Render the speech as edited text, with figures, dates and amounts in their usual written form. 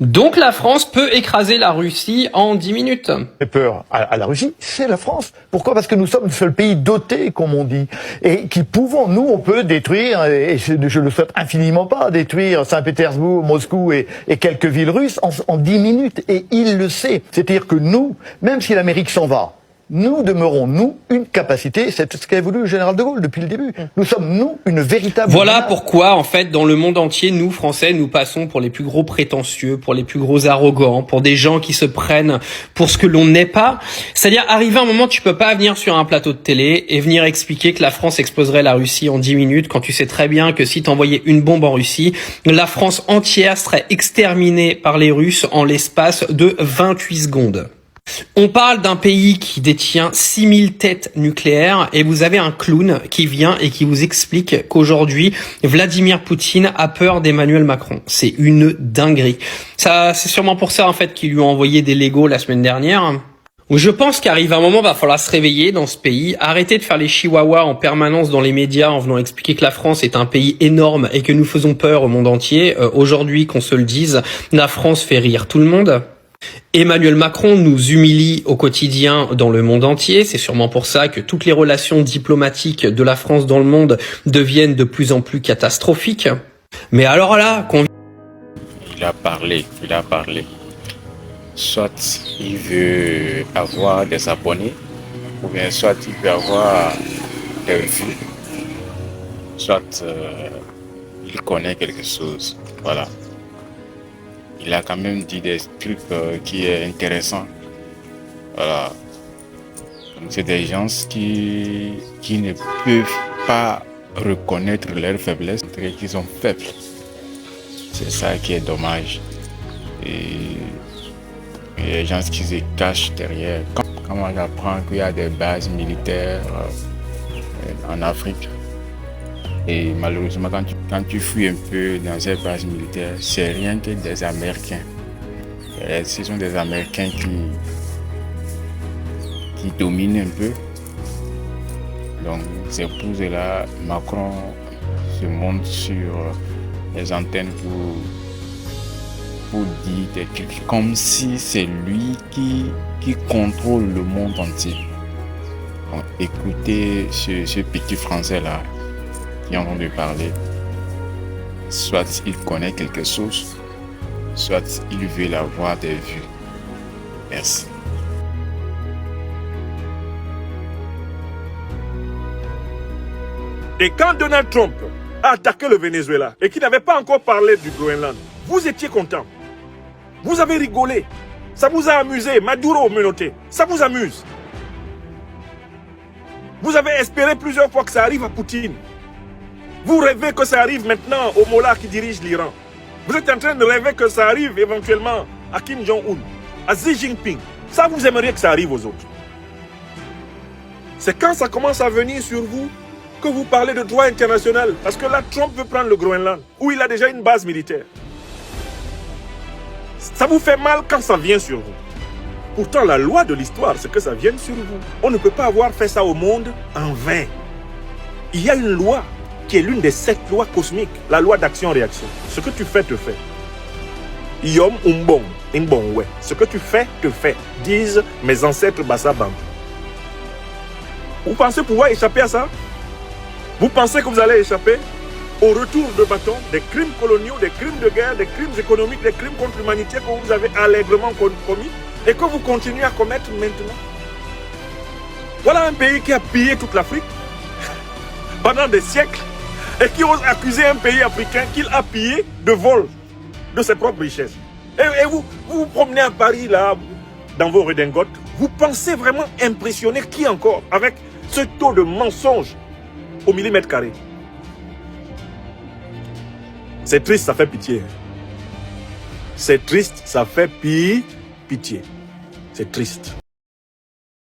Donc la France peut écraser la Russie en 10 minutes. J'ai peur à la Russie, c'est la France. Pourquoi? Parce que nous sommes le seul pays doté, comme on dit, et qui pouvons, nous, on peut détruire, et je le souhaite infiniment pas, détruire Saint-Pétersbourg, Moscou et quelques villes russes en 10 minutes. Et il le sait. C'est-à-dire que nous, même si l'Amérique s'en va, nous demeurons, nous, une capacité, c'est ce qu'a voulu le général de Gaulle depuis le début. Nous sommes, nous, une véritable... Voilà pourquoi, en fait, dans le monde entier, nous, Français, nous passons pour les plus gros prétentieux, pour les plus gros arrogants, pour des gens qui se prennent pour ce que l'on n'est pas. C'est-à-dire, arrivé un moment, tu peux pas venir sur un plateau de télé et venir expliquer que la France exploserait la Russie en 10 minutes quand tu sais très bien que si t'envoyais une bombe en Russie, la France entière serait exterminée par les Russes en l'espace de 28 secondes. On parle d'un pays qui détient 6000 têtes nucléaires et vous avez un clown qui vient et qui vous explique qu'aujourd'hui, Vladimir Poutine a peur d'Emmanuel Macron. C'est une dinguerie. Ça, c'est sûrement pour ça, en fait, qu'ils lui ont envoyé des Legos la semaine dernière. Je pense qu'arrive un moment, va falloir se réveiller dans ce pays, arrêter de faire les chihuahuas en permanence dans les médias en venant expliquer que la France est un pays énorme et que nous faisons peur au monde entier. Aujourd'hui, qu'on se le dise, la France fait rire tout le monde. Emmanuel Macron nous humilie au quotidien dans le monde entier. C'est sûrement pour ça que toutes les relations diplomatiques de la France dans le monde deviennent de plus en plus catastrophiques. Mais alors là, il a parlé. Soit il veut avoir des abonnés, ou bien soit il veut avoir des vues, soit il connaît quelque chose. Voilà. Il a quand même dit des trucs qui est intéressant. Voilà. Donc c'est des gens qui ne peuvent pas reconnaître leurs faiblesses, qu'ils sont faibles. C'est ça qui est dommage. Et les gens qui se cachent derrière. Quand on apprend qu'il y a des bases militaires en Afrique, et malheureusement, quand tu fouilles un peu dans ces bases militaires, c'est rien que des Américains. Et ce sont des Américains qui dominent un peu. Donc c'est pour cela que Macron se monte sur les antennes pour dire des trucs comme si c'est lui qui contrôle le monde entier. Donc, écoutez ce petit Français-là qui est en train de parler. Soit il connaît quelque chose, soit il veut avoir des vues. Merci. Et quand Donald Trump a attaqué le Venezuela et qu'il n'avait pas encore parlé du Groenland, vous étiez content. Vous avez rigolé. Ça vous a amusé. Maduro menotté. Ça vous amuse. Vous avez espéré plusieurs fois que ça arrive à Poutine. Vous rêvez que ça arrive maintenant au Mollah qui dirige l'Iran. Vous êtes en train de rêver que ça arrive éventuellement à Kim Jong-un, à Xi Jinping. Ça, vous aimeriez que ça arrive aux autres. C'est quand ça commence à venir sur vous que vous parlez de droit international. Parce que là, Trump veut prendre le Groenland, où il a déjà une base militaire. Ça vous fait mal quand ça vient sur vous. Pourtant, la loi de l'histoire, c'est que ça vienne sur vous. On ne peut pas avoir fait ça au monde en vain. Il y a une loi qui est l'une des 7 lois cosmiques, la loi d'action-réaction. Ce que tu fais, te fait. Yom umbong, imbong, ouais. Ce que tu fais, te fait, disent mes ancêtres Bassaban. Vous pensez pouvoir échapper à ça? Vous pensez que vous allez échapper au retour de bâton des crimes coloniaux, des crimes de guerre, des crimes économiques, des crimes contre l'humanité que vous avez allègrement commis et que vous continuez à commettre maintenant? Voilà un pays qui a pillé toute l'Afrique pendant des siècles et qui ose accuser un pays africain qu'il a pillé de vol de ses propres richesses. Et vous vous promenez à Paris, là, dans vos redingotes, vous pensez vraiment impressionner qui encore avec ce taux de mensonges au millimètre carré? C'est triste, ça fait pitié. C'est triste, ça fait pitié. C'est triste.